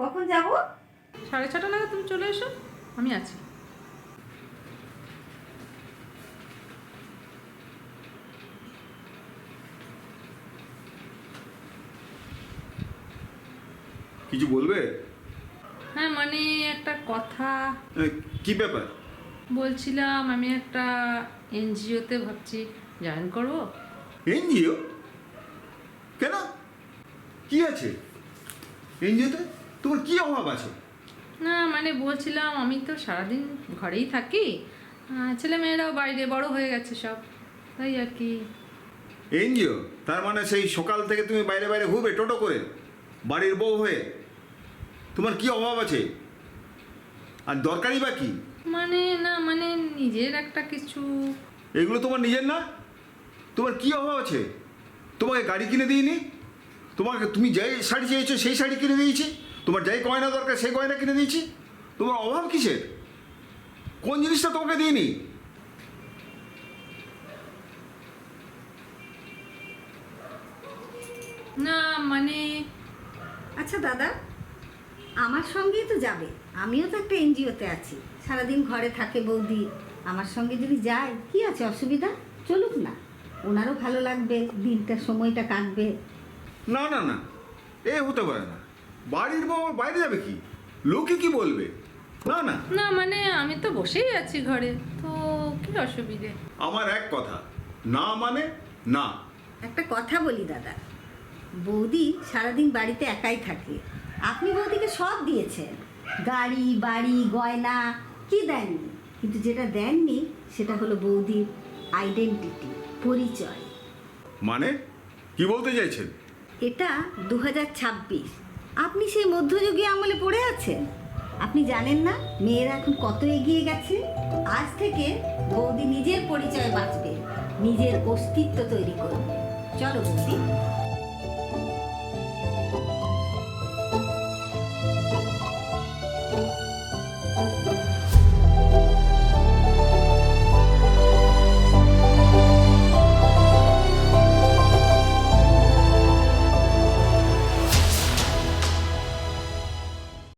কখন যাব? 6:30 নাগাদ তুমি চলে এসো, আমি আছি। কিছু বলবে? হ্যাঁ, মানে একটা কথা কি ব্যাপার? বলছিলাম, আমি একটা এনজিওতে ভাবছি জয়েন করবো। এনজিও? কেন, কি আছে এনজিওতে? তোমার কি অভাব আছে? না মানে বলছিলাম, আমি তো সারাদিন ঘরেই থাকি, ছেলে মেয়েরাও বাইরে বড় হয়ে গেছে সব, তাই আর কি। এনজিও তার মানে সেই সকাল থেকে তুমি বাইরে বাইরে ঘুরবে টোটো করে, বাড়ির বউ হয়ে? তোমার কি অভাব আছে আর দরকারই বা কি? মানে না মানে নিজের একটা কিছু। এগুলো তোমার নিজের না? তোমার কি অভাব আছে? তোমাকে গাড়ি কিনে দিইনি? তুমি যাই শাড়ি চেয়েছো সেই শাড়ি কিনে দিয়েছি, তোমার যাই গয়না দরকার সেই গয়না কিনে দিয়েছি। তোমার অভাব কিসের? কোন জিনিসটা তোমাকে দিইনি? না মানে আচ্ছা দাদা, আমার সঙ্গেই তো যাবে। আমিও তো একটা এনজিওতে আছি, সারাদিন ঘরে থাকে বৌদি। আমার সঙ্গে যদি যায় কি আছে অসুবিধা? চলুক না, ওনারও ভালো লাগবে, দিনটা সময়টা কাটবে। না না না, এ হতে পারে না। বাড়ির বউ আবার বাইরে যাবে কি? লোকে কি বলবে? না না। না মানে আমি তো বসেই আছি ঘরে, তো কি অসুবিধে? আমার এক কথা, না মানে না। একটা কথা বলি দাদা, বৌদি সারাদিন বাড়িতে একাই থাকে। আপনি বৌদিকে সব দিয়েছেন, গাড়ি বাড়ি গয়না, কি দেননি? কিন্তু যেটা দেননি সেটা হলো বৌদির আইডেন্টিটি, পরিচয়। মানে কি বলতে চাইছেন? এটা 2026, আপনি সেই মধ্যযুগীয় আমলে পড়ে আছেন। আপনি জানেন না মেয়েরা এখন কত এগিয়ে গেছে? আজ থেকে বৌদি নিজের পরিচয় বাঁচবে, নিজের অস্তিত্ব তৈরি করবে। চলো বৌদি।